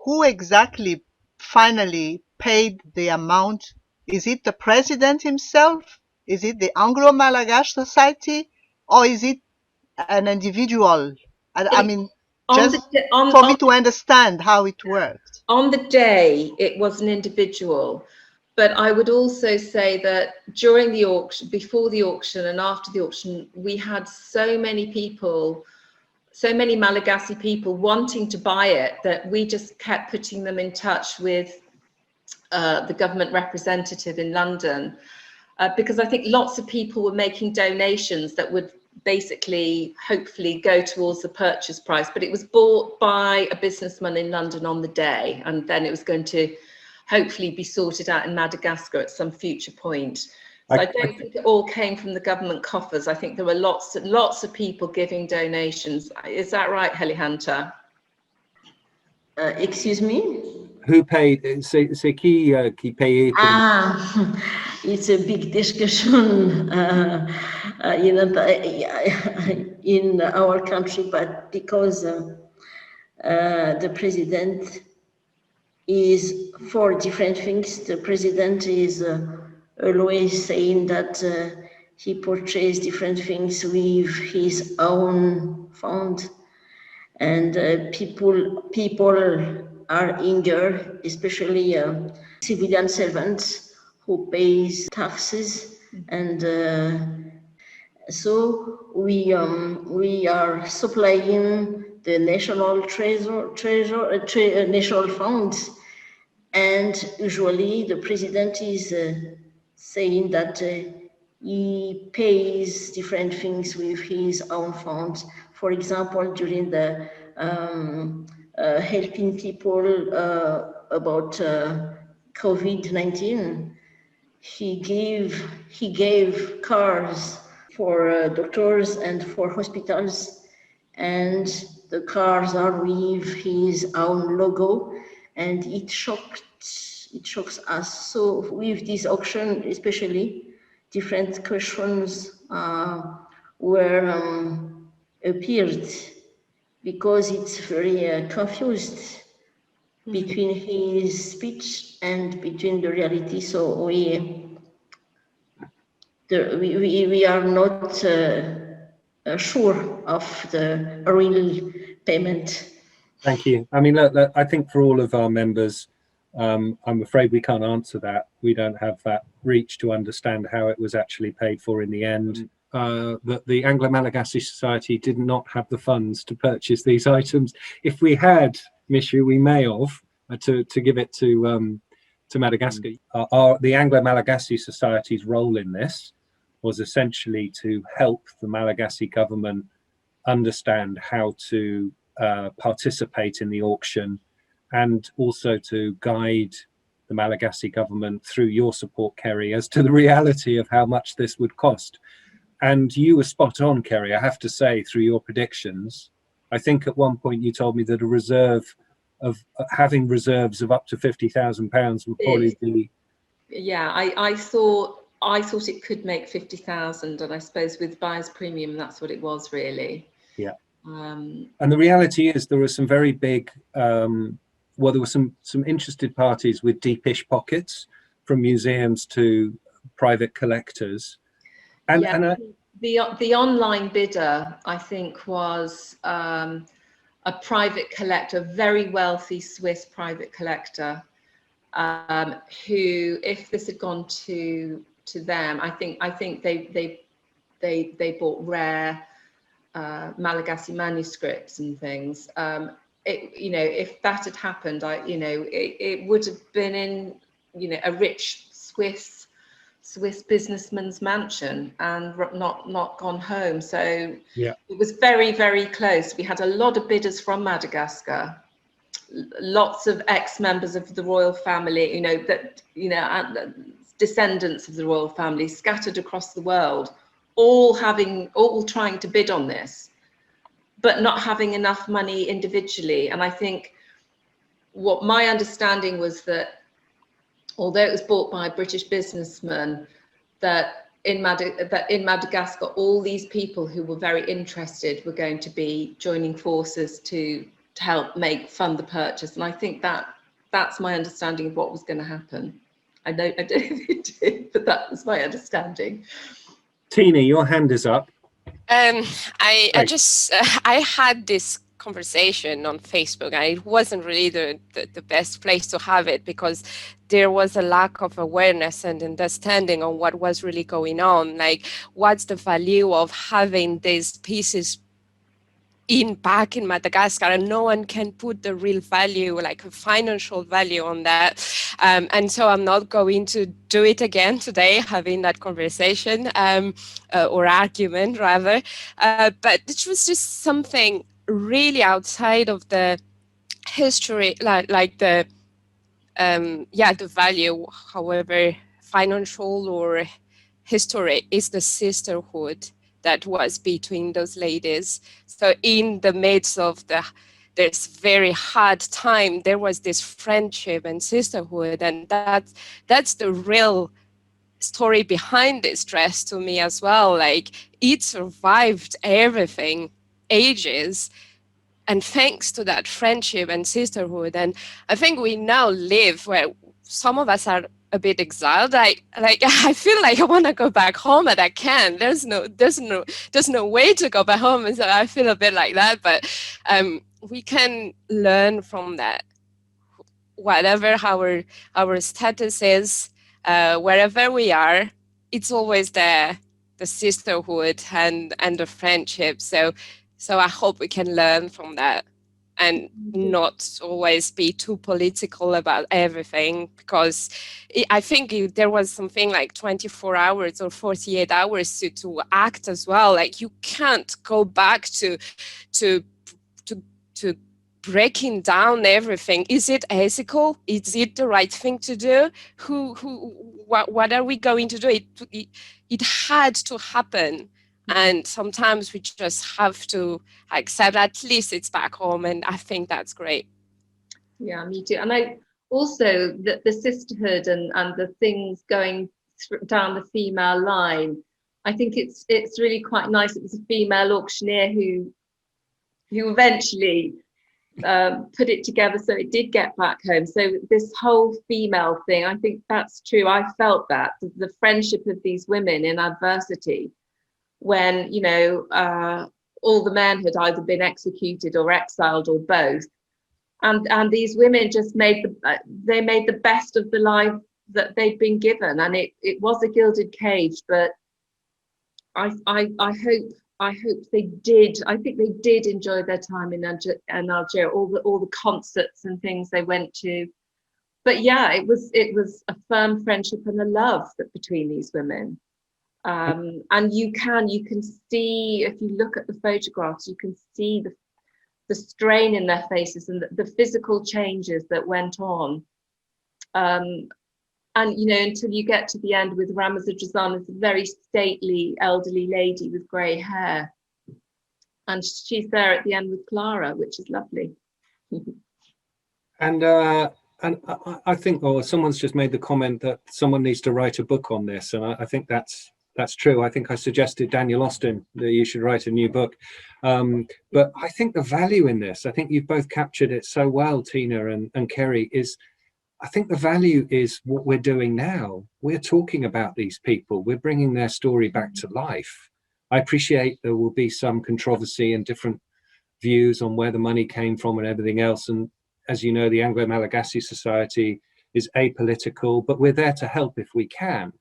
Who exactly finally paid the amount? Is it the president himself? Is it the Anglo-Malagasy Society? Or is it an individual? I mean, just for me to understand how it worked. On the day, it was an individual. But I would also say that during the auction, before the auction and after the auction, we had so many people, so many Malagasy people wanting to buy it that we just kept putting them in touch with the government representative in London, because I think lots of people were making donations that would basically hopefully go towards the purchase price, but it was bought by a businessman in London on the day, and then it was going to hopefully be sorted out in Madagascar at some future point. So I don't think it all came from the government coffers. I think there were lots of people giving donations. Is that right, Helihanta? Excuse me? Who paid? C'est qui payait? It's a big discussion in our country, but because the president is for different things. The president is always saying that he purchased different things with his own fund, and people are eager, especially civilian servants who pays taxes, and so we are supplying the national national funds, and usually the president is saying that he pays different things with his own funds. For example, during the helping people about COVID-19, he gave cars for doctors and for hospitals, and the cars are with his own logo, and it shocks us. So with this auction, especially, different questions were appeared, because it's very confused between his speech and between the reality. So we are not sure of the real payment. Thank you. I mean, look, I think for all of our members, I'm afraid we can't answer that. We don't have that reach to understand how it was actually paid for in the end. The Anglo-Malagasy Society did not have the funds to purchase these items. If we had, Mishu, we may have to give it to Madagascar. The Anglo-Malagasy Society's role in this was essentially to help the Malagasy government understand how to participate in the auction, and also to guide the Malagasy government through your support, Kerry, as to the reality of how much this would cost. And you were spot on, Kerry, I have to say, through your predictions. I think at one point you told me that a reserve of having reserves of up to £50,000 would probably be. Yeah, I thought it could make 50,000, and I suppose with buyer's premium, that's what it was really. Yeah. And the reality is there were some very big, there were some interested parties with deepish pockets from museums to private collectors. And, yeah, and the online bidder, I think, was a private collector, very wealthy Swiss private collector, who, if this had gone to them, I think they bought rare Malagasy manuscripts and things. If that had happened, it would have been in, a rich Swiss businessman's mansion and not gone home. So yeah, it was very, very close. We had a lot of bidders from Madagascar, lots of ex-members of the royal family, descendants of the royal family scattered across the world, all trying to bid on this, but not having enough money individually. And I think what my understanding was that, although it was bought by a British businessman, that in Madagascar, all these people who were very interested were going to be joining forces to help fund the purchase. And I think that's my understanding of what was going to happen. I don't know if it did, but that was my understanding. Tina, your hand is up. I had this conversation on Facebook, and it wasn't really the best place to have it, because there was a lack of awareness and understanding on what was really going on. Like, what's the value of having these pieces back in Madagascar, and no one can put the real value, like a financial value, on that. And so I'm not going to do it again today, having that conversation or argument rather. But it was just something really outside of the history, like the value, however financial or history, is the sisterhood that was between those ladies. So in the midst of this very hard time, there was this friendship and sisterhood, and that's the real story behind this dress to me as well. Like, it survived everything, ages, and thanks to that friendship and sisterhood. And I think we now live where some of us are a bit exiled. Like I feel like I want to go back home, but I can't. There's no way to go back home, and so I feel a bit like that. But we can learn from that. Whatever our status is, wherever we are, it's always the sisterhood and the friendship. So I hope we can learn from that, and not always be too political about everything, because I think there was something like 24 hours or 48 hours to act as well. Like, you can't go back to breaking down everything. Is it ethical? Is it the right thing to do? What are we going to do? It had to happen. And sometimes we just have to accept at least it's back home, and I think that's great. Yeah, me too. And I also, the sisterhood and the things going down the female line, I think it's really quite nice. It was a female auctioneer who eventually put it together so it did get back home. So this whole female thing, I think that's true. I felt that the friendship of these women in adversity, when all the men had either been executed or exiled or both, and these women just made the best of the life that they'd been given. And it was a gilded cage, but I hope they did. I think they did enjoy their time in Algeria, all the concerts and things they went to. But yeah, it was a firm friendship and a love between these women. And you can see, if you look at the photographs, you can see the strain in their faces and the physical changes that went on. And until you get to the end with Ranavalona, it's a very stately elderly lady with grey hair, and she's there at the end with Clara, which is lovely. And I think, someone's just made the comment that someone needs to write a book on this, and I think that's true. I think I suggested Daniel Austin that you should write a new book. But I think the value in this, I think you've both captured it so well, Tina and Kerry, is I think the value is what we're doing now. We're talking about these people. We're bringing their story back to life. I appreciate there will be some controversy and different views on where the money came from and everything else. And as you know, the Anglo-Malagasy Society is apolitical, but we're there to help if we can.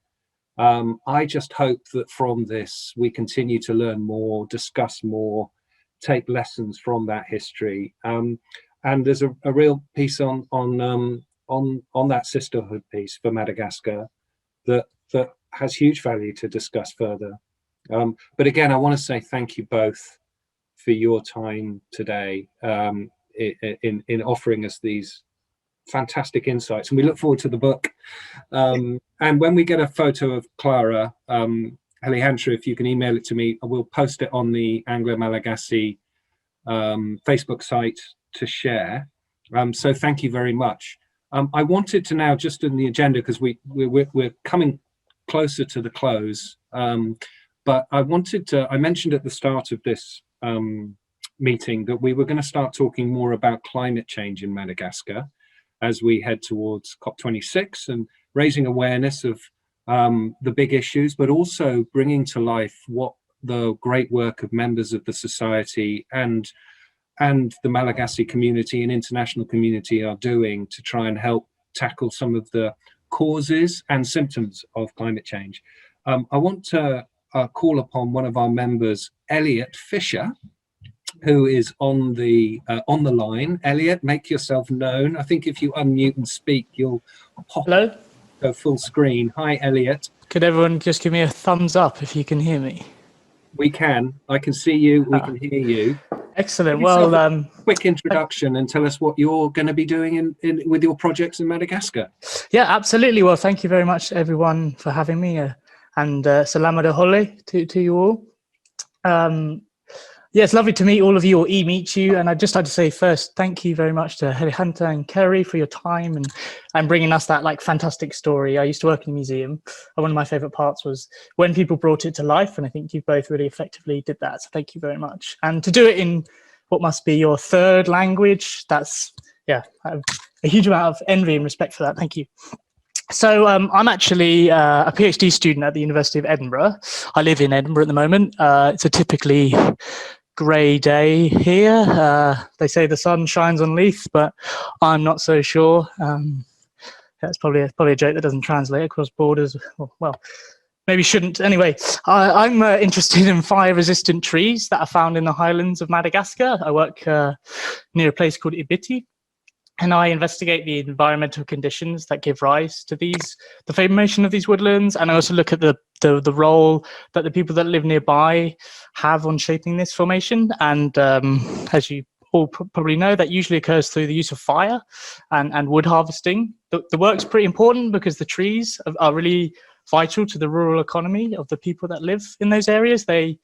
I just hope that from this, we continue to learn more, discuss more, take lessons from that history. And there's a real piece on that sisterhood piece for Madagascar that has huge value to discuss further. But again, I want to say thank you both for your time today in offering us these fantastic insights, and we look forward to the book. And when we get a photo of Clara, Helihanta, if you can email it to me, I will post it on the Anglo-Malagasy Facebook site to share. So thank you very much. I wanted to now, just in the agenda, because we're coming closer to the close, but I wanted to, I mentioned at the start of this meeting that we were going to start talking more about climate change in Madagascar as we head towards COP26 and raising awareness of the big issues, but also bringing to life what the great work of members of the society and the Malagasy community and international community are doing to try and help tackle some of the causes and symptoms of climate change. I want to call upon one of our members, Elliot Fisher, who is on the line. Elliot, make yourself known. I think if you unmute and speak, you'll pop. Hello? Go full screen. Hi, Elliot. Could everyone just give me a thumbs up if you can hear me? We can. I can see you. We can hear you. Excellent. Well, quick introduction and tell us what you're going to be doing with your projects in Madagascar. Yeah, absolutely. Well, thank you very much, everyone, for having me, and salam adahole to you all. Yeah, it's lovely to meet all of you, or meet you. And I'd just like to say first, thank you very much to Helihanta and Kerry for your time and bringing us that fantastic story. I used to work in a museum, and one of my favorite parts was when people brought it to life. And I think you both really effectively did that. So thank you very much. And to do it in what must be your third language, that's, yeah, I have a huge amount of envy and respect for that. Thank you. So I'm actually a PhD student at the University of Edinburgh. I live in Edinburgh at the moment. It's a typically grey day here. They say the sun shines on Leith, but I'm not so sure. That's probably a joke that doesn't translate across borders. Well, maybe shouldn't. Anyway, I'm interested in fire-resistant trees that are found in the highlands of Madagascar. I work near a place called Ibiti, and I investigate the environmental conditions that give rise to the formation of these woodlands. And I also look at the role that the people that live nearby have on shaping this formation. And as you all probably know, that usually occurs through the use of fire and wood harvesting. The work's pretty important because the trees are really vital to the rural economy of the people that live in those areas. They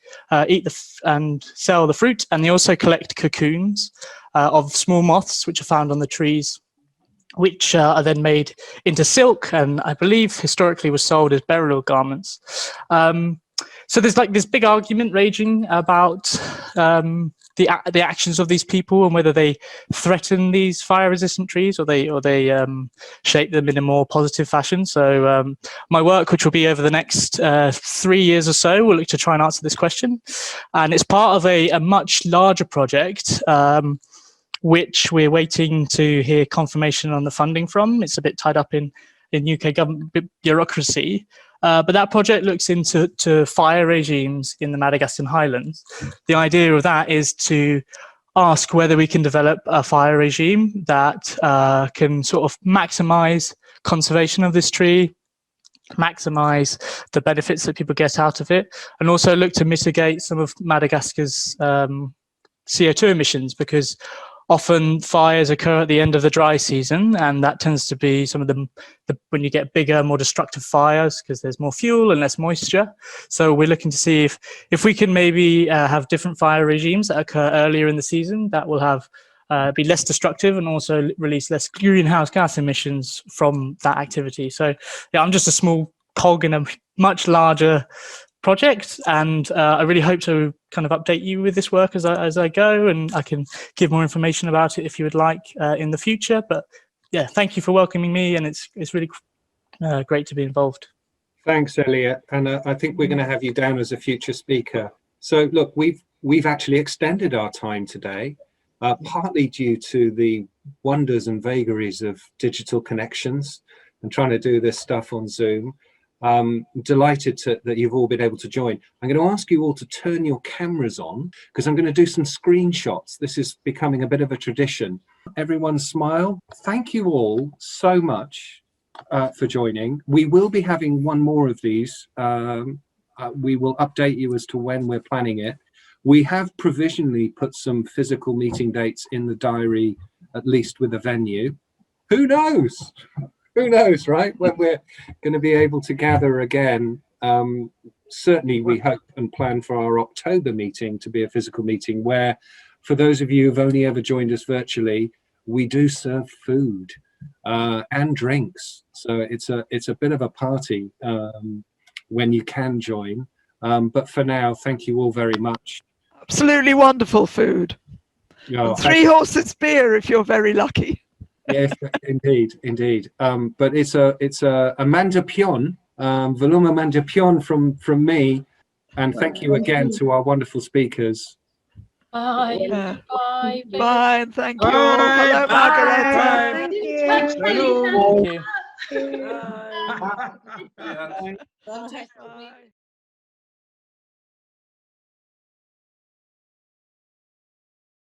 eat and sell the fruit, and they also collect cocoons of small moths which are found on the trees, which are then made into silk, and I believe historically was sold as burial garments. So there's this big argument raging about the actions of these people and whether they threaten these fire-resistant trees or they shape them in a more positive fashion. So my work, which will be over the next 3 years or so, will look to try and answer this question. And it's part of a much larger project, which we're waiting to hear confirmation on the funding from. It's a bit tied up in UK government bureaucracy. But that project looks into fire regimes in the Madagascar highlands. The idea of that is to ask whether we can develop a fire regime that can sort of maximize conservation of this tree, maximize the benefits that people get out of it, and also look to mitigate some of Madagascar's CO2 emissions, because often fires occur at the end of the dry season, and that tends to be some of them when you get bigger, more destructive fires, because there's more fuel and less moisture. So we're looking to see if we can maybe have different fire regimes that occur earlier in the season that will have be less destructive and also release less greenhouse gas emissions from that activity. So yeah, I'm just a small cog in a much larger project, and I really hope to kind of update you with this work as I go, and I can give more information about it if you would like in the future. But yeah, thank you for welcoming me, and it's really great to be involved. Thanks, Elliot. And I think we're going to have you down as a future speaker. So look, we've actually extended our time today, partly due to the wonders and vagaries of digital connections and trying to do this stuff on Zoom. Delighted that you've all been able to join. I'm going to ask you all to turn your cameras on because I'm going to do some screenshots. This is becoming a bit of a tradition. Everyone smile. Thank you all so much for joining. We will be having one more of these. We will update you as to when we're planning it. We have provisionally put some physical meeting dates in the diary, at least with a venue. Who knows? Who knows, right? When we're going to be able to gather again. Certainly we hope and plan for our October meeting to be a physical meeting where, for those of you who've only ever joined us virtually, we do serve food and drinks. So it's a bit of a party when you can join. But for now, thank you all very much. Absolutely wonderful food. Oh, And 3 horses beer if you're very lucky. Yes, indeed. But it's a mandapion, Voluma mandapion from me, and thank you again to our wonderful speakers. Bye. Yeah. Bye. Bye, and thank you all. Hello, Margareta. Thank you. Bye.